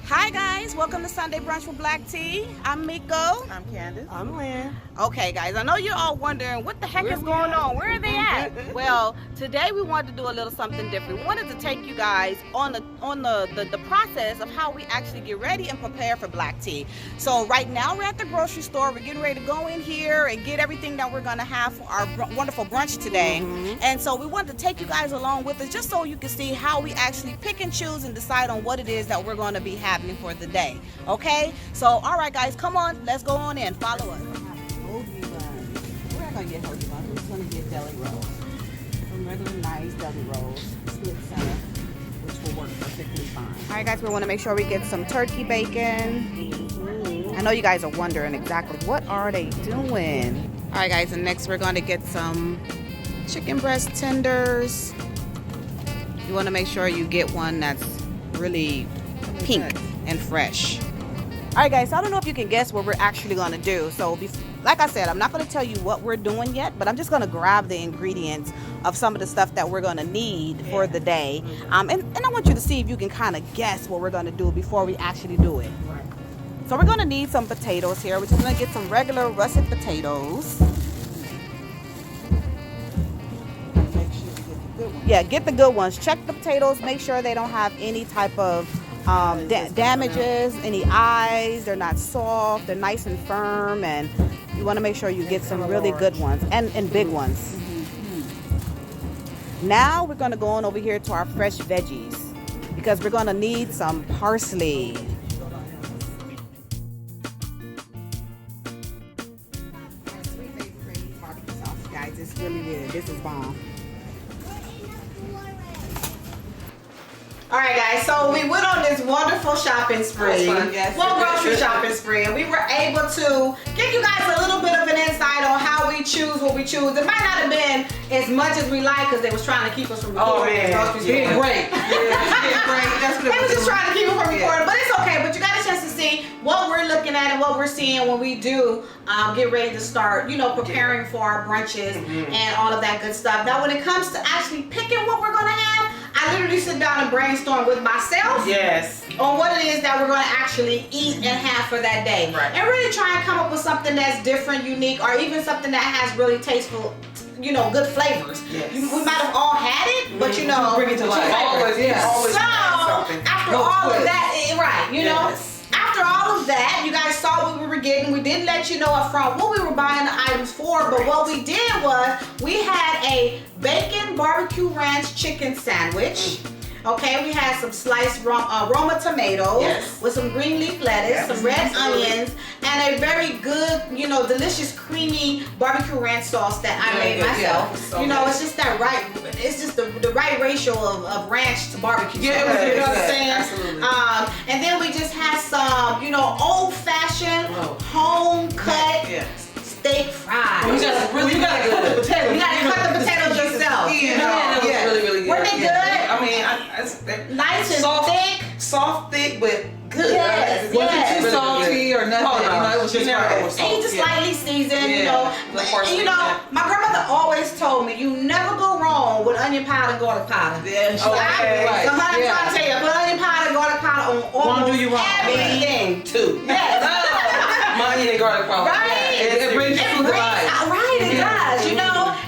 Hi guys, welcome to Sunday Brunch with Black Tea. I'm Miko. I'm Candace. I'm Lynn. Okay guys, I know you're all wondering what the heck is going on? Where are they at? Well, today we wanted to do a little something different. We wanted to take you guys on the process of how we actually get ready and prepare for black tea. So right now we're at the grocery store. We're getting ready to go in here and get everything that we're gonna have for our wonderful brunch today. And so we wanted to take you guys along with us just so you can see how we actually pick and choose and decide on what it is that we're gonna be having for the day. Okay, so all right guys, come on, let's go on in, follow us. Hoagie buns. We're not gonna get hoagie buns, we're just gonna get deli rolls. Some regular nice deli rolls, split center, which will work perfectly fine. All right guys, we want to make sure we get some turkey bacon. I know you guys are wondering exactly what are they doing. All right guys, and next we're going to get some chicken breast tenders. You want to make sure you get one that's really pink and fresh. All right guys, so I don't know if you can guess what we're actually going to do. So like I said, I'm not going to tell you what we're doing yet, but I'm just going to grab the ingredients of some of the stuff that we're going to need for the day. And I want you to see if you can kind of guess what we're going to do before we actually do it. So we're going to need some potatoes here. We're just going to get some regular russet potatoes. Yeah, get the good ones. Check the potatoes. Make sure they don't have any type of damages, any eyes. They're not soft. They're nice and firm, and you want to make sure you get some really good ones and big ones. Now we're going to go on over here to our fresh veggies because we're going to need some parsley. Barbecue sauce, guys. It's really good. This is bomb. All right, guys, so we went on this wonderful shopping spree. Grocery shopping spree, and we were able to give you guys a little bit of an insight on how we choose what we choose. It might not have been as much as we like because they was trying to keep us from recording. Getting great. That's they was just trying to keep us from recording, but it's okay. But you got a chance to see what we're looking at and what we're seeing when we do get ready to start, preparing for our brunches and all of that good stuff. Now, when it comes to actually picking what we're going to have, I literally sit down and brainstorm with myself on what it is that we're going to actually eat and have for that day. And really try and come up with something that's different, unique, or even something that has really tasteful, good flavors. We might have all had it, but bring it to life. Always so, after all of that, after all of that, you guys saw what we were getting. We didn't let you know up front what we were buying the items for, but what we did was we had a bacon barbecue ranch chicken sandwich. Okay, we had some sliced Roma tomatoes with some green leaf lettuce, some red onions, and a very good, delicious creamy barbecue ranch sauce that I made myself. It's just that it's just the right ratio of ranch to barbecue sauce. You know what I'm saying? Absolutely. And then we just had some, old-fashioned, home-cut steak fries. You gotta cut the potatoes. You gotta cut the potatoes yourself. That was really, really good. Weren't they good? I mean, nice and thick. Soft, thick, but good. Yes, Wasn't too salty or nothing. Oh, It was just right. And you just lightly seasoned, my grandmother always told me you never go wrong with onion powder and garlic powder. Yeah, So I'm trying to tell you, put onion powder and garlic powder on almost everything. Too. Yes. My onion and garlic powder. Right. It brings you food to life. Right, it does,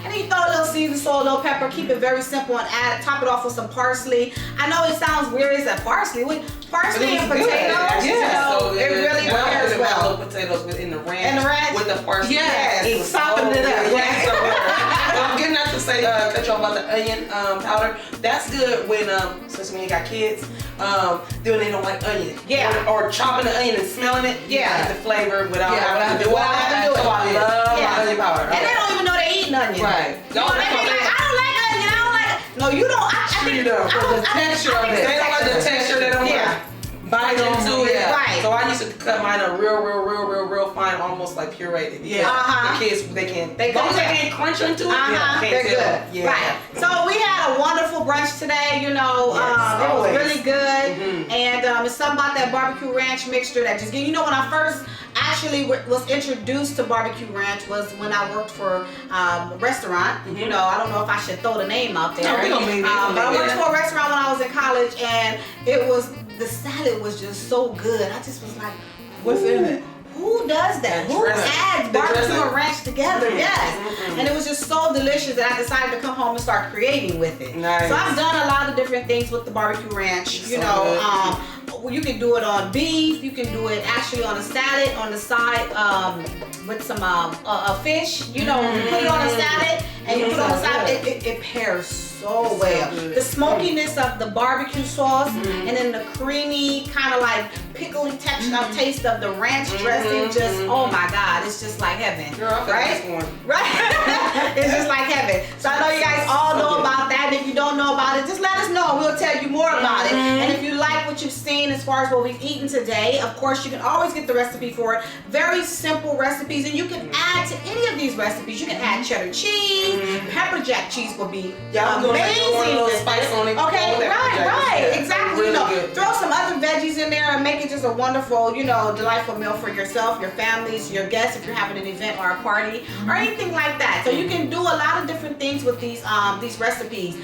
And then you throw a little seasoned salt, a little pepper, keep it very simple, and top it off with some parsley. I know it sounds weird, it's that parsley. Parsley and potatoes, it really pairs well. Potatoes in the ranch. With the parsley. It softened it up. I'm getting out to say, cut you off about the onion powder. That's good when, especially when you got kids, then they don't like onion. Or chopping the onion and smelling it. Get the flavor without having to do all that. So I love my onion powder. And they don't even know they eating onion. Right. They be like, I don't like onion, I don't like it. No, you don't. The texture of it. They don't like the texture. They don't bite into it. Right. So I used to cut mine up real fine, almost like pureed. The kids, they can't. They can't crunch into it. They're good. Right. So we had a wonderful brunch today. It was really good, and it's something about that barbecue ranch mixture that just when I first actually was introduced to barbecue ranch was when I worked for a restaurant. I don't know if I should throw the name out there. No, we don't mean it. But I worked for a restaurant when I was in college, and it was the salad was just so good. I just was like, what's in it? Who does that? Who adds barbecue and ranch together? Yes. And it was just so delicious that I decided to come home and start creating with it. Nice. So I've done a lot of different things with the barbecue ranch. You know, you can do it on beef. You can do it actually on a salad on the side with some fish. You know, you put it on a salad and you put it on the side. It pairs so well. The smokiness of the barbecue sauce and then the creamy kind of like pickly texture taste of the ranch dressing. Just oh my God, it's just like heaven. Right? It's just like heaven. So I know you guys all know about that. And if you don't know about it, just let us know. We'll tell you more about it. And if you like what you've seen as far as what we've eaten today, of course you can always get the recipe for it. Very simple recipes, and you can add to any of these recipes. You can add cheddar cheese, pepper jack cheese will be amazing with spice on it. Okay, right, exactly. Really you know, good. throw some other veggies in there and make it just a wonderful, you know, delightful meal for yourself, your families, your guests, if you're having an event or a party or anything like that. So you can do a lot of different things with these recipes.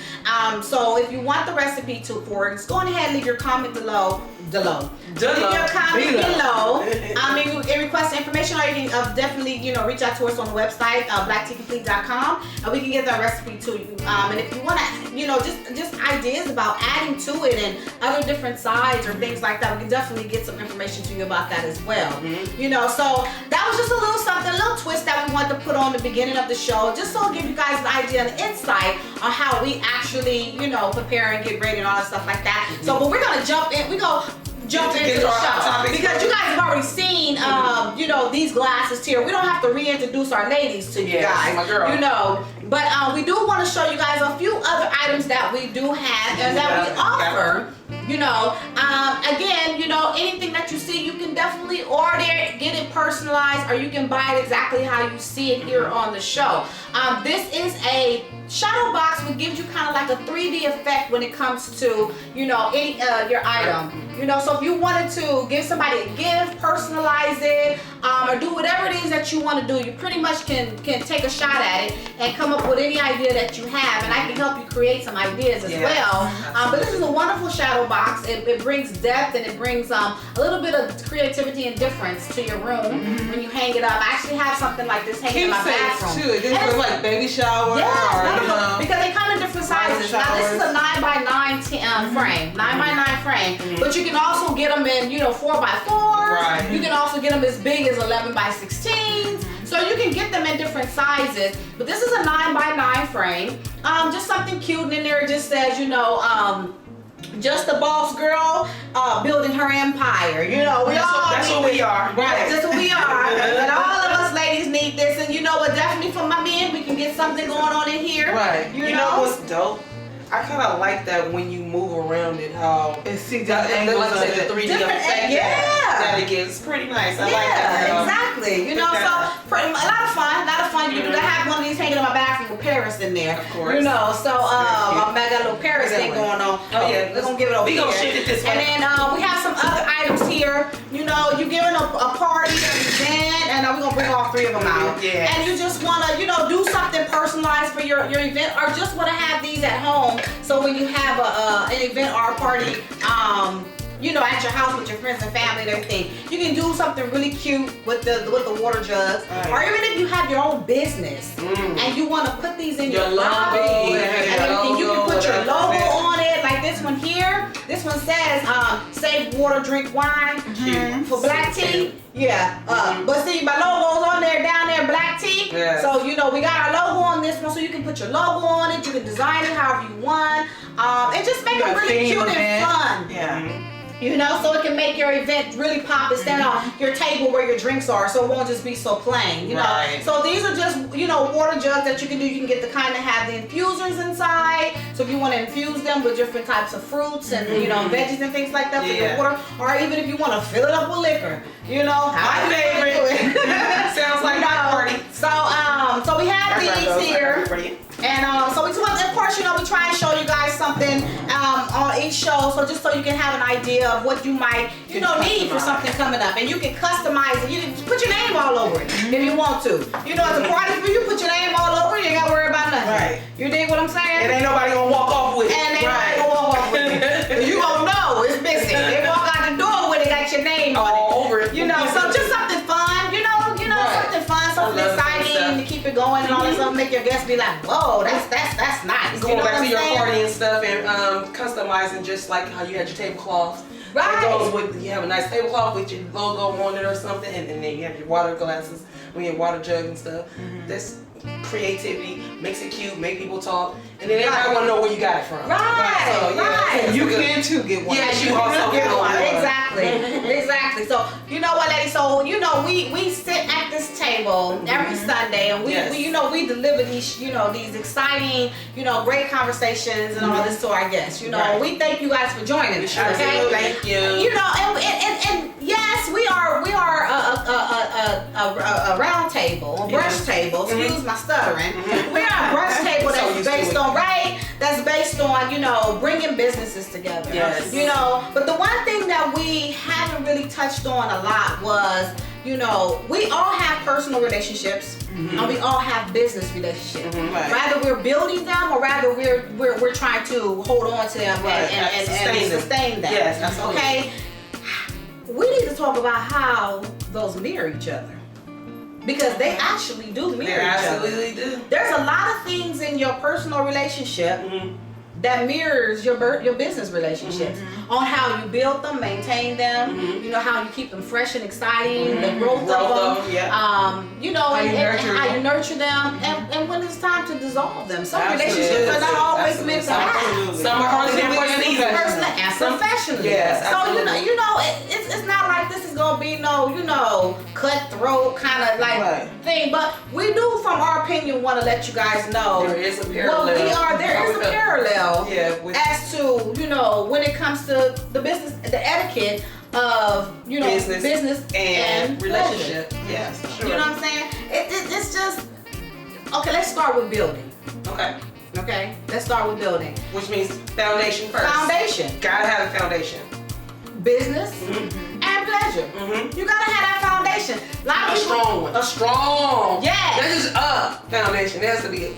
So if you want the recipe for it, just go ahead and leave your comment below. Leave your comment below. You can request information, or you can definitely, you know, reach out to us on the website, blacktcomplete.com, and we can get that recipe to you. And if you want to, you know, just ideas about adding to it and other different sides or things like that, we can definitely get some information to you about that as well. You know, so that was just a little something, a little twist that we wanted to put on the beginning of the show, just so I'll give you guys an idea and insight on how we actually, you know, prepare and get ready and all that stuff like that. So, but we're gonna jump in. Jump into the show because you guys have already seen, you know, these glasses here. We don't have to reintroduce our ladies to you guys, my girl. you know. But we do want to show you guys a few other items that we do have and that we offer. You know, again, you know, anything that you see, you can definitely order it, get it personalized, or you can buy it exactly how you see it here on the show. This is a shadow box, which gives you kind of like a 3D effect when it comes to, you know, any your item. You know, so if you wanted to give somebody a gift, personalize it, or do whatever it is that you want to do, you pretty much can take a shot at it and come up with any idea that you have, and I can help you create some ideas as well. But this is a wonderful shadow box. It brings depth and it brings a little bit of creativity and difference to your room when you hang it up. I actually have something like this hanging in my bathroom. Too. This looks like baby shower. Because they come in different sizes. Now this is a 9x9 frame, 9x9 frame, but you can also get them in, you know, 4x4. Right. You can also get them as big as 11x16. So you can get them in different sizes. But this is a 9x9 frame. Just something cute, and in there it just says, you know, just a boss girl building her empire. You know, that's what we are. Right. That's what we are. And all of us ladies need this. And you know what? Definitely for my men, we can get something going on in here. Right. You know what's dope? I kind of like that when you move around it, how it sees the angles of the 3D effect that it gives. It's pretty nice. I like that. Exactly. You know, so a lot of fun. You do. I have one of these hanging in my bathroom with Paris in there. Of course. You know, so I got a little Paris thing going on. Oh yeah, we're gonna give it over here. We gonna shift it this way. And then we have some other items here. You know, you're giving a party, an event, and we're gonna bring all three of them out. Yeah. And you just wanna, you know, do something personalized for your event, or just wanna have these at home. So when you have an event or a party, you know, at your house with your friends and family and everything, you can do something really cute with the water jugs. Right. Or even if you have your own business and you want to put these in your lobby and everything, you can put your logo on it. Like this one here. This one says, "Save water, drink wine for black tea." Yeah, but see, my logo's on there, down there, black tea. Yeah. So, you know, we got our logo on this one, so you can put your logo on it. You can design it however you want. And just make it really cute and fun. Yeah. You know, so it can make your event really pop and stand on your table where your drinks are, so it won't just be so plain, you know. So these are just, you know, water jugs that you can do. You can get the kind that have the infusers inside. So if you want to infuse them with different types of fruits and, you know, veggies and things like that for your water, or even if you want to fill it up with liquor, you know. My favorite. Sounds like my party. So we have these here. And so we, of course, you know, we try and show you guys something on each show, so just so you can have an idea of what you might, you know, need for something coming up, and you can customize it. You can put your name all over it if you want to. You know, it's a party for you. Put your name all over it. You ain't got to worry about nothing. Right. You dig what I'm saying? And ain't nobody gonna walk off with it. And ain't nobody gonna walk off with it. You gonna know it's missing. make your guests be like, whoa, that's nice. Going back to your party and stuff and customizing just like how you had your tablecloths. Right. It goes with, you have a nice tablecloth with your logo on it or something, and then you have your water glasses with your water jug and stuff. That's creativity, makes it cute, make people talk, and then everybody want to know where you got it from. Right. So, Right. You can too get one. Yes, you also get one. Exactly. So you know what, ladies? So you know we sit at this table every Sunday, and we you know we deliver these these exciting great conversations and all this to our guests. You know we thank you guys for joining us. Okay, thank you. You know, and yes, we are a round table, a brunch table. Excuse my stuttering. We are a brunch table that's based on that's based on bringing businesses together. Yes. You know, but the one thing that we haven't really touched on a lot was, we all have personal relationships and we all have business relationships. Rather we're building them or rather we're trying to hold on to them and sustain them. Yes, absolutely. Okay. We need to talk about how those mirror each other. Because they actually do mirror each other. They absolutely do. There's a lot of things in your personal relationship that mirrors your business relationships on how you build them, maintain them, how you keep them fresh and exciting, the growth of them, how you nurture them, and when it's time to dissolve them. Some relationships are not always meant to last. Some are hardly Personally and professionally. Yes, so absolutely. it's not like this is gonna be no cutthroat kind of like thing, but we do, from our opinion, want to let you guys know there is a parallel. There is a parallel. As to when it comes to the business, the etiquette of business and relationship. Yes, sure. You know what I'm saying? It's just okay. Let's start with building. Okay. Let's start with building, which means foundation first. Foundation. Gotta have a foundation. Business and pleasure. You gotta have that foundation. A strong one. A strong. Yeah. That's just a foundation. It has to be.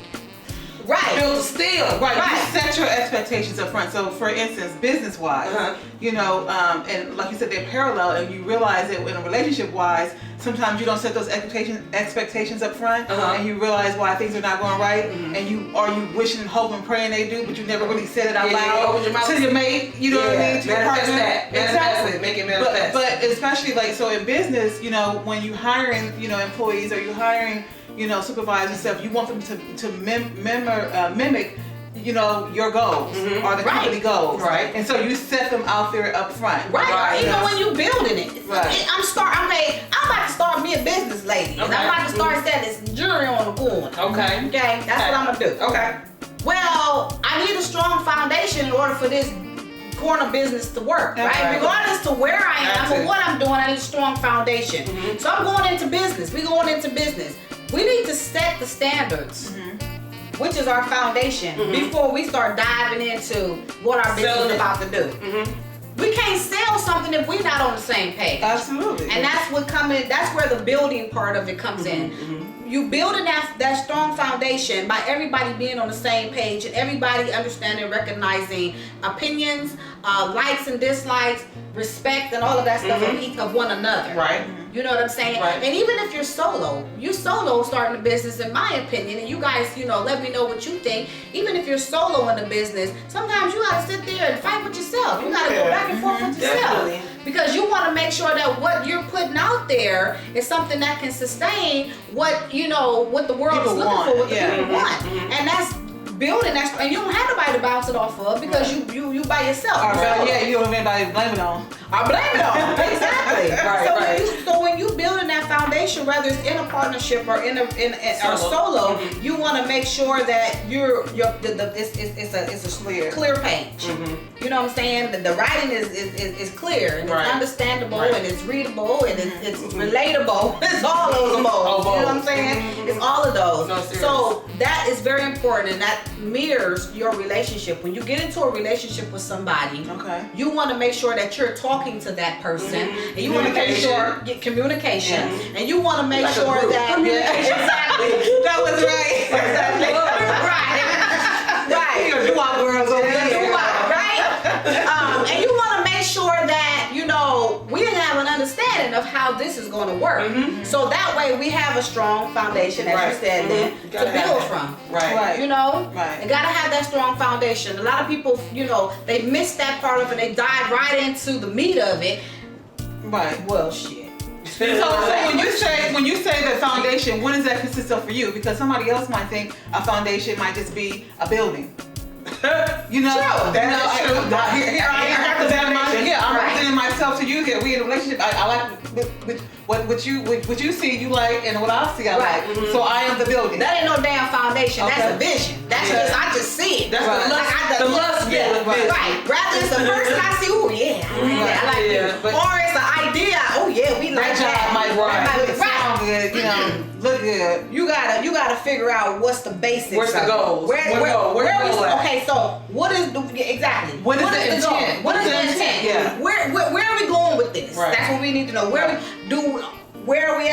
Built to steel. Right. You set your expectations up front. So, for instance, business-wise, and like you said, they're parallel, and you realize that in a relationship-wise, sometimes you don't set those expectations up front, and you realize why things are not going right, and you wishing and hoping and praying they do, but you never really said it out loud to your mate. You know what I mean? To your partner. Exactly. Make it manifest. But especially so in business, when you hiring employees or you hiring supervisors and stuff, you want them to mimic your goals or the company goals. Right. And so you set them out there up front. Right. Or even when you building it. Right. I'm about to start me a business lady. And I'm about to start setting this jewelry on the corner. Okay. That's what I'm gonna do. Okay. Well, I need a strong foundation in order for this corner business to work, right? Regardless to where I am or what I'm doing, I need a strong foundation. So I'm going into business. We're going into business. We need to set the standards, which is our foundation, before we start diving into what our business is about to do. We can't sell something if we're not on the same page. Absolutely. And that's where the building part of it comes in. You building that strong foundation by everybody being on the same page and everybody understanding, recognizing opinions, likes and dislikes, respect, and all of that stuff of one another. Right. You know what I'm saying? Right. And even if you're solo starting a business, in my opinion, and you guys, let me know what you think. Even if you're solo in the business, sometimes you gotta sit there and fight with yourself. You gotta go back and forth with yourself. Definitely. Because you want to make sure that what you're putting out there is something that can sustain what the world is looking for, what the people want. And that's building that, and you don't have nobody to bounce it off of because you by yourself. You don't have anybody to blame it on. I blame it on. Exactly. So when you building that foundation, whether it's in a partnership or in or solo, you want to make sure that it's a clear page. You know what I'm saying? The writing is clear and it's understandable and it's readable and it's relatable. It's all those modes. You know what I'm saying? It's all of those. So that is very important, and that mirrors your relationship. When you get into a relationship with somebody, you want to make sure that you're talking to that person, and you want to make sure communication, and you want to make sure that exactly that was right, exactly right. You're doo-wop girls over there, right? And you want to make sure that we have an understanding blueprint of how this is going to work. So that way we have a strong foundation, as you said, then to build from. Right. You know, Right. you gotta have that strong foundation. A lot of people, you know, they miss that part of it. They dive right into the meat of it. Right. Well, shit. So when you say the foundation, what does that consist of for you? Because somebody else might think a foundation might just be a building. You know, True. Here I am Right. representing myself to you here. We in a relationship. I like what you see you like, and what I see I like. So I am the building. That ain't no damn foundation. Okay. That's a vision. That's just I just see it. That's Right. the lust vision. Right. Rather it's the person I see. Oh yeah, I like it. But- Or it's an idea. Oh yeah, we like That job that. might Right. sound good, you know, look good. You gotta figure out what's the basics. Where's the of it. goals? Where Where the goal at? okay, so what is the exactly? What is the goal? intent? What is the intent? Yeah. Where are we going with this? Right. That's what we need to know. Where are we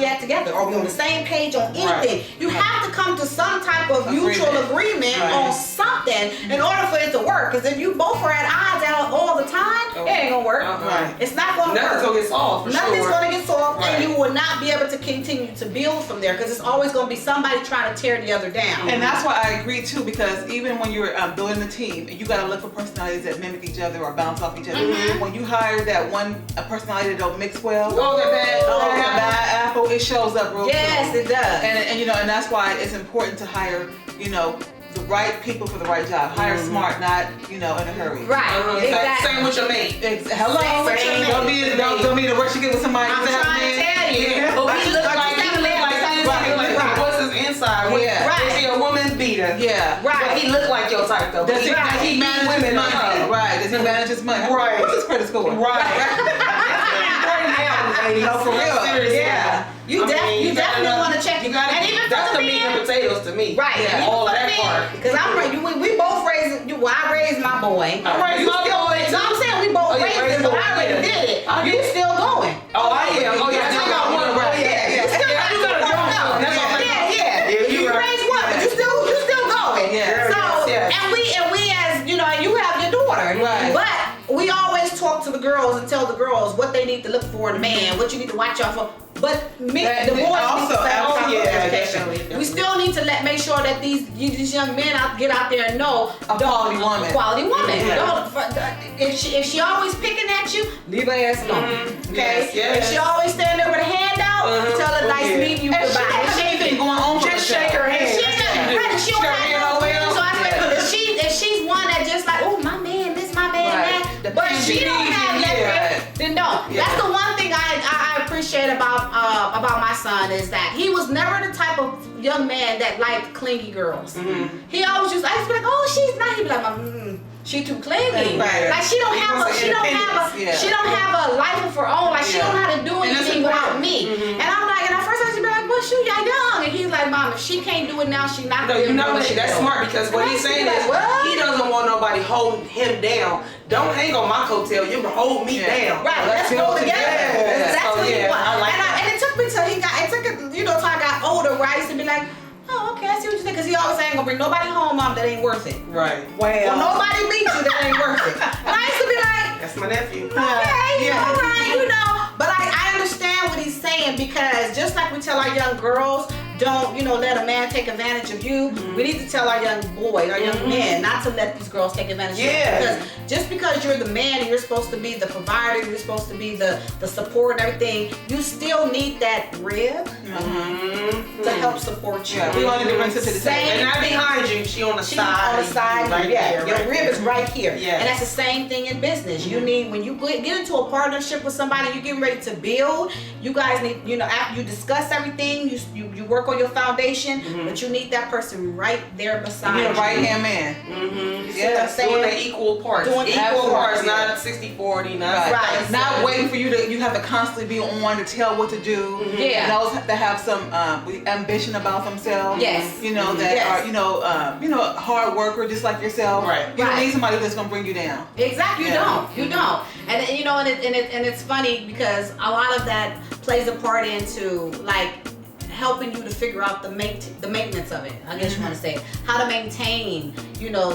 at together? Are we on the same page on anything? Right. You have to come to some type of mutual agreement Right. on something in order for it to work. Because if you both are at odds all the time, it ain't gonna work. Right. It's not gonna Nothing's work. gonna get solved for Nothing's sure. gonna get solved, Right. and you will not be able to continue to build from there because it's always gonna be somebody trying to tear the other down. And that's why I agree too, because even when you're building a team, you gotta look for personalities that mimic each other or bounce off each other. When you hire that one personality that don't mix well, that bad apple, it shows up real Yes, soon. it does. And you know, and that's why it's important to hire, you know, the right people for the right job. Hire smart, not, you know, in a hurry. Right, exactly. Same with your mate. Hello. Same with your mate. Don't be the rush you get with somebody. I'm trying to tell you. Yeah, but he look like what's his inside? Yeah. Right. Is he a woman's beater? Yeah. Right. But he look like your type though. Does he beat manage his women money? up. Right. Does he manage his money? Right. What's his credit score? No, for real. Yeah. You definitely want to check it. And even that's for the the meat men, and potatoes to me. right? Yeah. All of that part. Because we both raised. I raised my boy. I raised my boy. No, I'm saying we both Oh, you raised raised him, but boy, I already yeah. did it. You still going? Oh, I am. Oh, yeah. I got one right. Yeah. You still got you got a grown son. That's all. Yeah. Yeah, You you right. raised one, but you still going. Yeah. So Yes. and we as you know, you have your daughter. Right. But we always talk to the girls and tell the girls what they need to look for in a man, what you need to watch out for. But the boys need also, to stay on top of yeah, education. definitely. We still need to make sure that these young men get out there and know A quality woman. Quality woman. Yeah. If she always picking at you, leave her ass alone. Okay. Yes, yes. If she always standing there with a hand out, tell her nice Yeah. meeting you And she goodbye. don't have anything going on for Just herself. shake her hand. She That's ain't what right, you she do. don't Shake her have hand no all the way feelings, up. so I think if she's one that just like, oh my man, this my man, Right. that, but she don't have that, Yeah. then no. Yeah. That's the one thing I appreciate about my son is that he was never the type of young man that liked clingy girls. He always used, I used to be like, oh, she's not. He'd be like, she too clingy. Right. Like she don't have a life of her own. Like she don't know how to do And that's anything without important. me. And I'm like, and at first I used to be like, well, shoot, y'all young. And he's like, Mom, if she can't do it now, she not No, gonna you know do what? it. That's smart because what he's saying is he doesn't want nobody holding him down. Don't hang on my coattail. You can hold me down. Right, let's go together. Yeah. That's what he wants. I like that. And it took me till till I got older where I used to be like, oh, okay, I see what you're saying. Because he always saying, gonna bring nobody home, Mom, that ain't worth it. Right. Well, nobody beats you, that ain't worth it. And I used to be like, That's my nephew. okay, all right, you know. But I understand what he's saying because just like we tell our young girls, don't, let a man take advantage of you. We need to tell our young boys, our young men, not to let these girls take advantage of you. Because just because you're the man and you're supposed to be the provider, you're supposed to be the support and everything, you still need that rib to help support you. Yeah, we wanted to bring her to the table. And not behind you. She on the She's side. on the side, Right yeah. there, Your right rib there. is right here. Yeah. And that's the same thing in business. You need, when you get into a partnership with somebody you're getting ready to build, you guys need, after you discuss everything, you work on your foundation, but you need that person right there beside You you. need a right hand man. You see what I'm saying? Doing the equal parts. Doing equal parts, yeah. not 60-40, not Right. Not waiting for you have to constantly be on to tell what to do. Yeah. And those that have some ambition about themselves. Yes. That Yes. are, hard worker just like yourself. Right. You don't Right. need somebody that's gonna bring you down. Exactly, you Yeah. don't. And and it's funny because a lot of that plays a part into like helping you to figure out the maintenance of it. I guess you want to say it. How to maintain,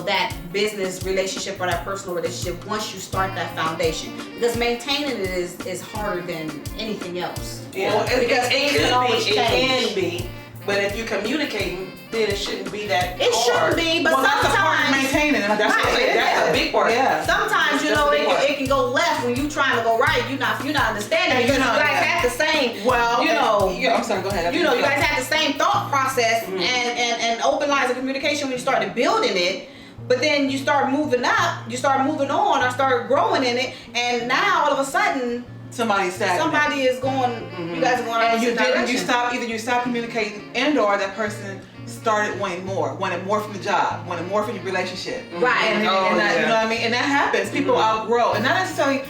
that business relationship or that personal relationship once you start that foundation. Because maintaining it is harder than anything else. Yeah. Well, because it can be, but if you're communicating, then it shouldn't be that It hard. shouldn't be, but That's a part of sometimes maintaining. That's That's a big part. Yeah. sometimes it can go left when you trying to go right. You're not understanding because you guys have the same. Yeah, I'm sorry. Go ahead. You guys have the same thought process and open lines of communication when you started building it. But then you start moving up, you start moving on, or start growing in it, and now all of a sudden somebody is going. You guys are going and in the direction. either you stop communicating, and/or that person started wanting more from the job, wanted more from your relationship. Right. And that, you know what I mean? And that happens. People outgrow. And not necessarily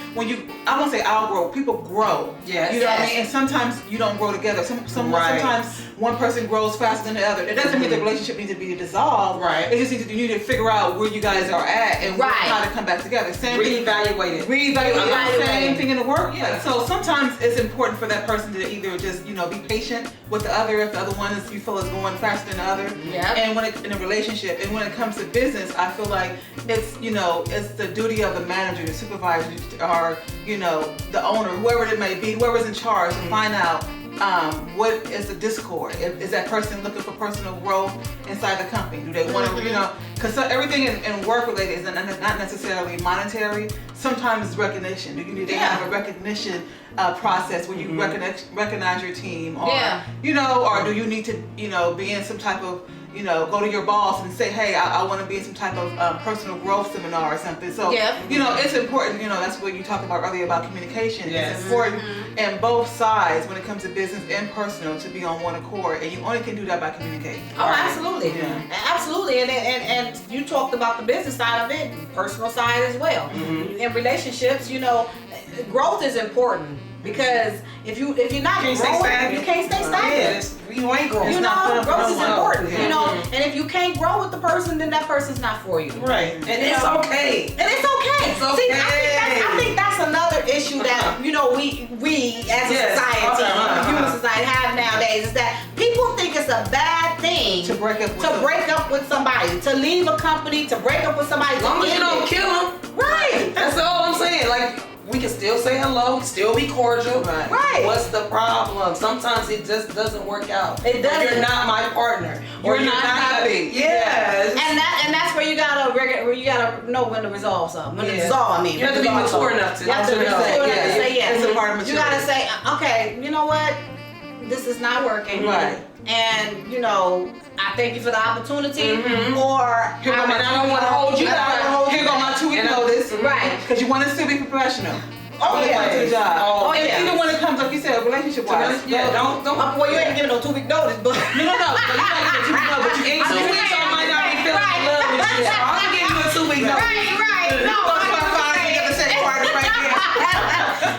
I won't say outgrow, people grow. Yes. You know what I mean? And sometimes you don't grow together. Sometimes one person grows faster than the other. It doesn't mean the relationship needs to be dissolved. Right. It just needs you need to figure out where you guys are at and how to come back together. Reevaluate it. Reevaluate. Same thing in the workplace. So sometimes it's important for that person to either just, be patient with the other if the other one you feel is going faster than the other. Yeah. And when in a relationship, and when it comes to business, I feel like it's it's the duty of the manager, the supervisor, or the owner, whoever it may be, whoever's in charge, to find out what is the discord. Is that person looking for personal growth inside the company? Do they want to, because everything in work related is not necessarily monetary. Sometimes it's recognition. Do you need to have a recognition process where you recognize your team, or or do you need to be in some type of go to your boss and say, hey, I want to be in some type of personal growth seminar or something. So it's important. That's what you talked about earlier about communication. Yes. It's important in both sides when it comes to business and personal to be on one accord, and you only can do that by communicating. Oh, absolutely, absolutely, and you talked about the business side of it, personal side as well. In relationships, growth is important because if you're not growing, you can't stay stagnant. You ain't growing. Growth is important. And if you can't grow with the person, then that person's not for you. Right, and it's okay. And it's okay. It's okay. See, I think that's another issue that we as a society, human society, have nowadays is that people think it's a bad thing to break up with somebody, to leave a company, to break up with somebody. As long as you don't kill them. Right. That's all I'm saying. Like, we can still say hello, still be cordial. Right. What's the problem? Sometimes it just doesn't work out. It doesn't. Or you're not my partner. Or You're not happy. Yes. And that's where you gotta know when to resolve something. When to dissolve, You have to be mature enough to. You have to be mature enough to say yes. It's a part of maturity. You gotta say, okay, you know what? This is not working. Right. And I thank you for the opportunity. Or I don't want to hold you down. Here go my 2-week notice. Right. Because you want to still be professional. Oh yeah. To the job. Yeah. Even when it comes, like you said, relationship wise. Don't. Well, you ain't giving no 2-week notice, but No. But you gotta get 2 weeks notice. But you ain't 2 weeks. I might not be feeling love with you. So I'm gonna give you a 2-week notice. Right. No,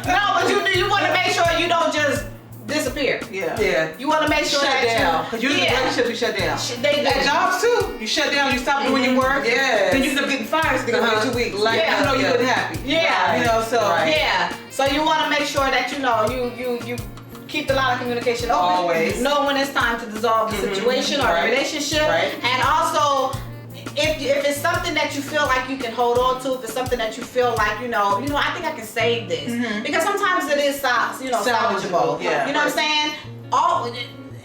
No, but you want to make sure you don't just disappear. Yeah. You want to make sure shut that down. Because you're in a relationship, you shut down. At jobs too. You shut down, you stop doing your work. Yes. Then you end up getting fired so they give you 2 weeks. Like you know you wasn't happy. Yeah. So Yeah. So you want to make sure that you keep the line of communication open. Always. Know when it's time to dissolve the situation or the relationship. Right. And also, if it's something that you feel like you can hold on to, if it's something that you feel like, I think I can save this. Because sometimes it is, salvageable. Yeah. You know what I'm saying?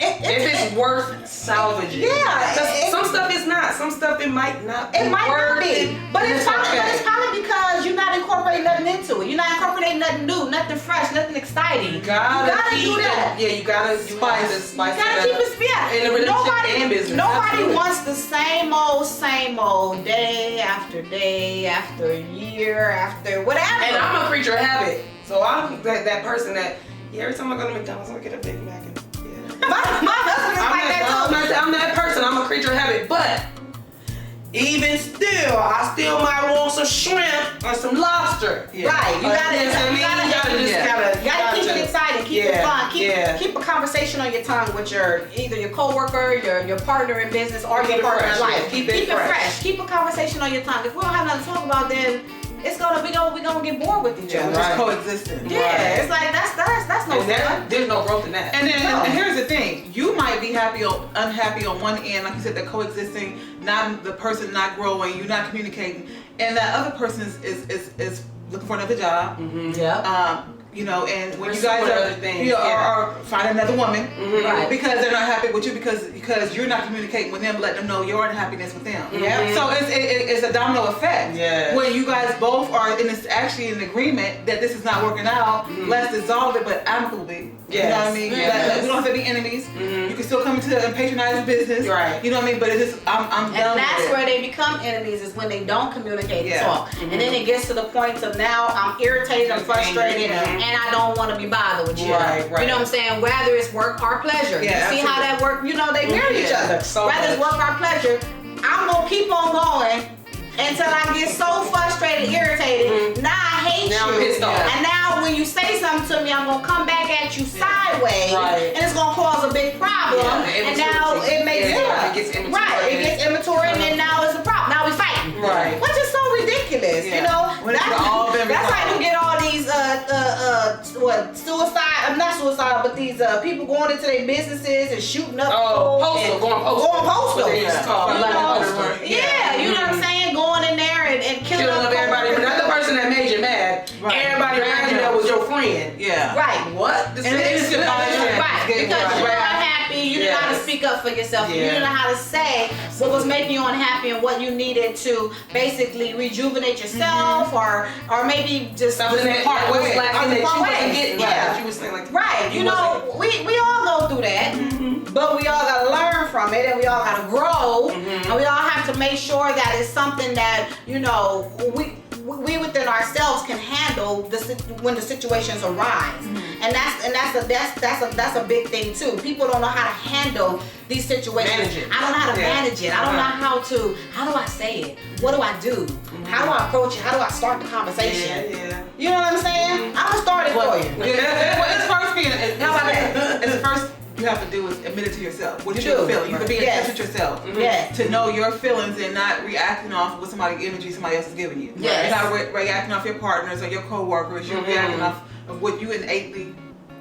If it's worth salvaging. Yeah. Some stuff is not. Some stuff it might not be. It might not worth be. it. But it's probably because you're not incorporating nothing into it. You're not incorporating nothing new, nothing fresh, nothing exciting. You gotta do that. You gotta spice it. You gotta keep it in the relationship and business. Nobody wants the same old day after year after whatever. And I'm a creature of habit. So I'm that person that every time I go to McDonald's, I get a Big Mac. My husband is like that too. I'm that person. I'm a creature of habit. But even still, I still might want some shrimp or some lobster. Yeah. Right. You gotta keep it exciting. Keep it fun. Keep a conversation on your tongue with either your coworker, your partner in business, or your partner in life. Keep it fresh. Keep a conversation on your tongue. If we don't have nothing to talk about, then we gonna get bored with each other. Just coexisting. Yeah, it's like that's that's no fun. There's no growth in that. And then and here's the thing: you might be happy or unhappy on one end, like you said, they're coexisting. Not the person not growing, you're not communicating, and that other person is looking for another job. Yeah. You know, and when We're you guys other things, are find another woman, Right. because they're not happy with you because you're not communicating with them, let them know your unhappiness with them. Yeah. So it's a domino effect. Yes. When you guys both are actually in agreement that this is not working out, let's dissolve it, but amicably. Yes. You know what I mean? Yes. We don't have to be enemies. You can still come into and patronize the business. Right. You know what I mean? But it's just I'm done And that's with it. where they become enemies, is when they don't communicate and Yeah. talk. And then it gets to the point of now I'm irritated, I'm frustrated, and I don't want to be bothered with you. Right. You know what I'm saying? Whether it's work or pleasure. Yeah, You see how that work? You know, they marry each other. So Whether it's much. work or pleasure, I'm going to keep on going until I get so frustrated, irritated. Now I hate Now you. I'm pissed off. And now when you say something to me, I'm going to come back at you sideways. Right. And it's going to cause a big problem. Yeah, and now it makes it gets immature. Right. It gets immature, and then now it's a problem. Now we fighting. Right. Which is so ridiculous, you know? When it could've all been That's how resolved. you get all these suicide, not suicide, but these people going into their businesses and shooting up people postal, and going postal. Going postal. What they used to call You London know? postal. Yeah, you know what I'm saying? Going in there and killing Up everybody, but coworkers. not the person that made you mad. Right. Everybody around you that was your friend. Yeah. Right. What? This And it's good. Right, Get because right. you're unhappy, you didn't know how to Yes. speak up for yourself. You Yeah. didn't know how to say what was making you unhappy and what you needed to basically rejuvenate yourself, or maybe just Something that part was ways. lacking that you Part wasn't ways. getting. Yeah. That you was saying like. Right, you know, we all go through that, but we all gotta learn from it, and we all gotta grow, and we all have to make sure that it's something that, you know, we within ourselves can handle when the situations arise, and that's a big thing too. People don't know how to handle these situations. Manage it. I don't know how to Yeah. manage it. I don't know how do I say it? What do I do? How do I approach it? How do I start the conversation? Yeah. You know what I'm saying? I'm gonna start it for you. Well, it's first being. How about that? It's first you have to do is admit it to yourself. What You you're do. feeling. You have to be in Yes. touch with yourself. Yes. To know your feelings and not reacting off what somebody energy somebody else is giving you. Yes. You're not reacting off your partners or your coworkers. You're reacting off of what you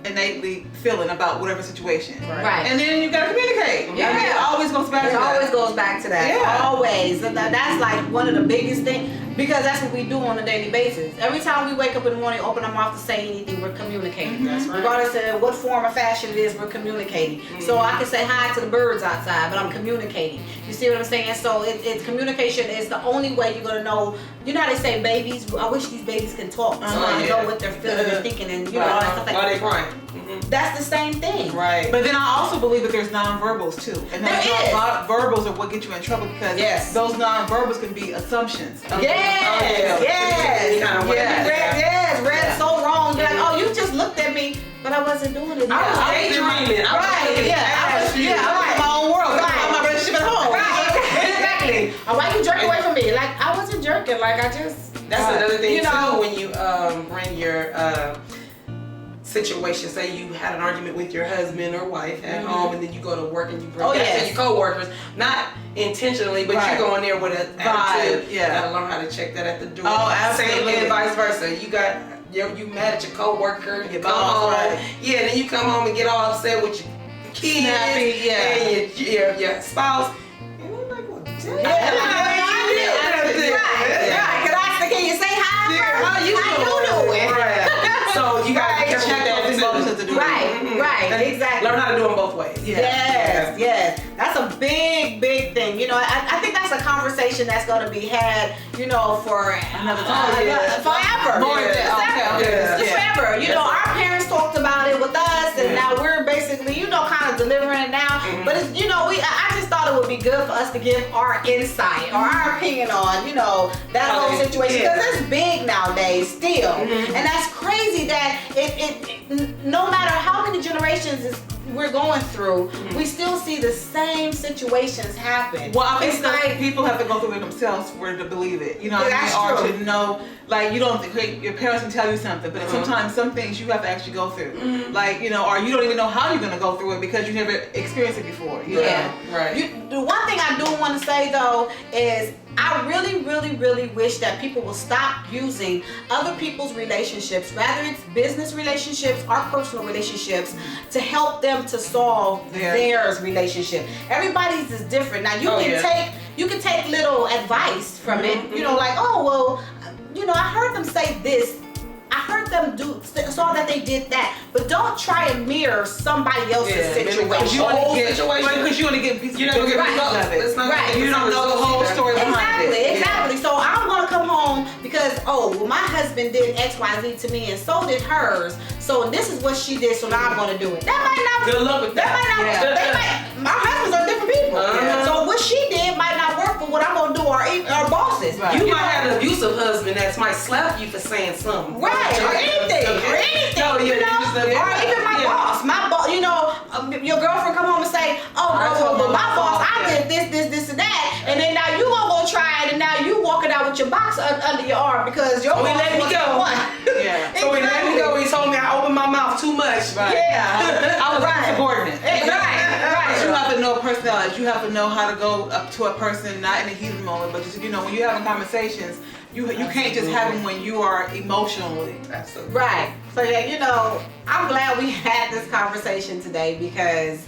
innately feeling about whatever situation. Right. And then you gotta communicate. Yeah. I mean, it always goes back It to that. always goes back to that. Yeah. Always. And that's like one of the biggest things, because that's what we do on a daily basis. Every time we wake up in the morning, open our mouth to say anything, we're communicating. That's right. Regardless of what form or fashion it is, we're communicating. So I can say hi to the birds outside, but I'm communicating. You see what I'm saying? So it's communication is the only way you're gonna know. You know how they say babies? I wish these babies can talk, so I know what they're feeling and thinking, and you know all that stuff like Are that. they crying? That's the same thing. Right. But then I also believe that there's nonverbals too. And There those is. nonverbals are what get you in trouble, because Yes. those nonverbals can be assumptions. Yes, yes, Yeah. read so wrong. You're like, oh, you just looked at me, but I wasn't doing it. I was Yeah. daydreaming. I was Right, looking yeah, past you. right. In my own world. Right. I'm my relationship at home. Right, exactly. Why you jerk away from me? Like, I wasn't jerking. Like, I just. That's another thing You know- too, when you bring your situation. Say you had an argument with your husband or wife at home, and then you go to work and you bring that to your coworkers, not intentionally, but you go in there with an attitude. Yeah. You gotta learn how to check that at the door. Oh, absolutely. Same and vice versa. You mad at your coworker, you come boss, home, right. yeah, then you come home and get all upset with your kids Snappy, yeah. and your spouse. And I'm like, well, damn. Right. Can you say hi? How you doing? Right. So you gotta be careful Check with those that emotions too. to do. Right, exactly. Learn how to do them both ways. Yes. That's a big thing. You know, I think that's a conversation that's going to be had, you know, for Another time. forever. More than that. Yeah. Just forever. You know, our parents talked about it with us, and now we're basically, you know, kind of delivering it now. But it's, you know, I just thought it would be good for us to give our insight or our opinion on, you know, that whole situation, because it's big nowadays still, and that's crazy that no matter how many generations we're going through, we still see the same situations happen. Well, I think It's like, people have to go through it themselves for to believe it. You know what That's I mean? true. Or to know, like, you don't think your parents can tell you something, but sometimes some things you have to actually go through. Like, you know, or you don't even know how you're gonna go through it because you never experienced it before. You know? yeah. Right. The one thing I do want to say though is I I really, really, really wish that people will stop using other people's relationships, whether it's business relationships or personal relationships, to help them to solve theirs relationship. Everybody's is different. Now you can take little advice from it. You know, like, oh well, you know, I heard them say this. I heard them saw that they did that, but don't try and mirror somebody else's situation. Because you only get pieces of it. Right. You don't know the whole story behind it. Exactly. So I'm gonna come home because my husband did X, Y, Z to me, and so did hers. So this is what she did. So now I'm gonna do it. That might not. Good luck with that. My husbands are different people. So what she did might not work for what I'm gonna do. Our bosses. Right. You might have an abusive husband that might slap you for saying something. Right. Or anything. No, or even my boss. My boss. You know, your girlfriend come home and say, "Oh, well, my boss, I did this, and that," and then now you gonna go try it, and now you walking out with your box under your arm because your boss let me go. Yeah. So he let me go. He told me I opened my mouth too much. Right. Yeah. I was subordinate. Right. You have to know personality. You have to know how to go up to a person, not in a heated moment, but just, you know, when you're having conversations, you can't just have them when you are emotionally. Absolutely. Right. So yeah, you know, I'm glad we had this conversation today because,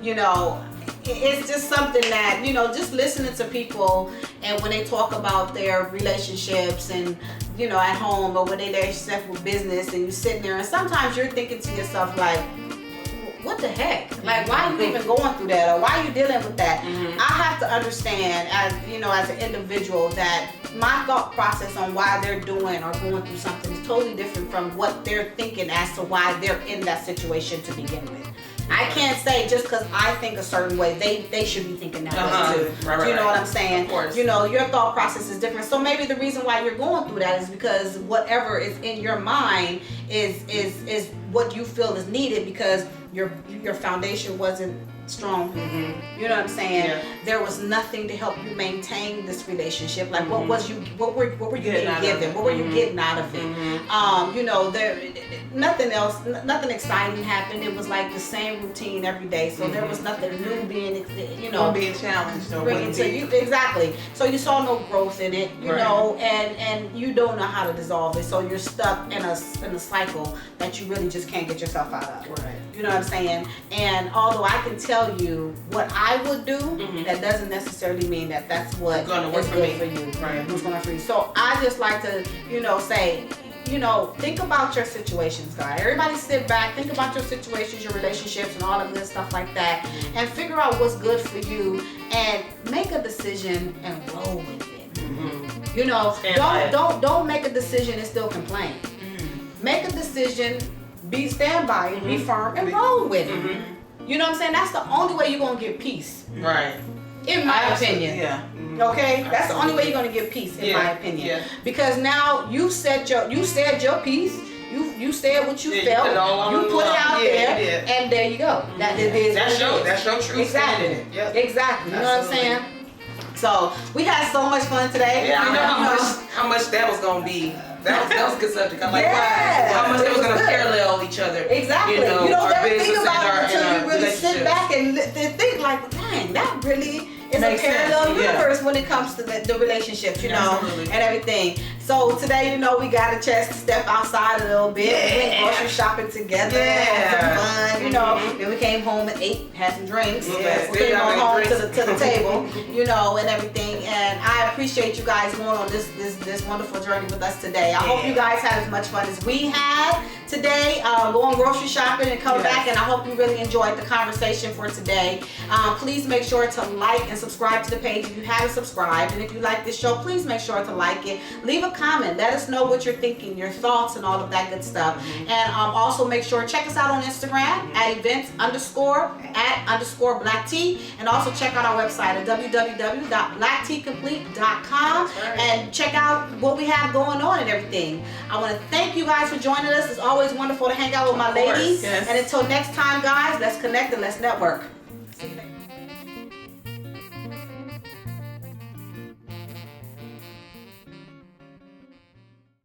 you know, it's just something that, you know, just listening to people and when they talk about their relationships and, you know, at home or when they're set with business and you're sitting there and sometimes you're thinking to yourself like, what the heck? Like, why are you even going through that? Or why are you dealing with that? I have to understand, as you know, as an individual, that my thought process on why they're doing or going through something is totally different from what they're thinking as to why they're in that situation to begin with. I can't say just because I think a certain way, they should be thinking that way too. Right. You know what I'm saying? Of course. You know, your thought process is different. So maybe the reason why you're going through that is because whatever is in your mind is what you feel is needed because your foundation wasn't strong. You know what I'm saying? Yeah. There was nothing to help you maintain this relationship. Like what were you being given? What were you getting out of it? You know, nothing else, nothing exciting happened. It was like the same routine every day. So there was nothing new being, you know, being challenged. Exactly. So you saw no growth in it, you know, and you don't know how to dissolve it. So you're stuck in a cycle that you really just can't get yourself out of. Right. You know what I'm saying? And although I can tell you what I would do, that doesn't necessarily mean that that's what is good for you. Right. Who's going to for you. So I just like to, you know, say, you know, think about your situations, guys. Everybody sit back, think about your situations, your relationships, and all of this stuff like that, and figure out what's good for you, and make a decision and roll with it. You know, don't make a decision and still complain. Make a decision, stand by it, be firm, and roll with it. You know what I'm saying? That's the only way you're gonna get peace. Right. In my opinion. Yeah. Okay? That's the only way you're gonna get peace, in my opinion. Yeah. Because now you said your piece, you said what you felt, you put it out there, and there you go. That's your truth. Exactly. Yep. Exactly. You know what I'm saying? So we had so much fun today. Yeah, I know how much that was gonna be. That was a good subject. I'm like, how much they was gonna parallel each other. Exactly. You know, never business think about it until you really sit back and think like, dang, that really is a parallel universe when it comes to the relationships, you know, and everything. So today, you know, we got a chance to step outside a little bit. We went grocery shopping together, had some fun, you know. Then we came home and ate, had some drinks, came home to the table, you know, and everything. And I appreciate you guys going on this wonderful journey with us today. I hope you guys had as much fun as we had today, going grocery shopping and come back, and I hope you really enjoyed the conversation for today. Please make sure to like and subscribe to the page if you haven't subscribed, and if you like this show, please make sure to like it. Leave a comment, let us know what you're thinking, your thoughts, and all of that good stuff. And also make sure check us out on Instagram at events_@_black tea, and also check out our website at www.blackteacomplete.com and check out what we have going on and everything. I want to thank you guys for joining us. It's always wonderful to hang out with my ladies. And until next time, guys, let's connect and let's network.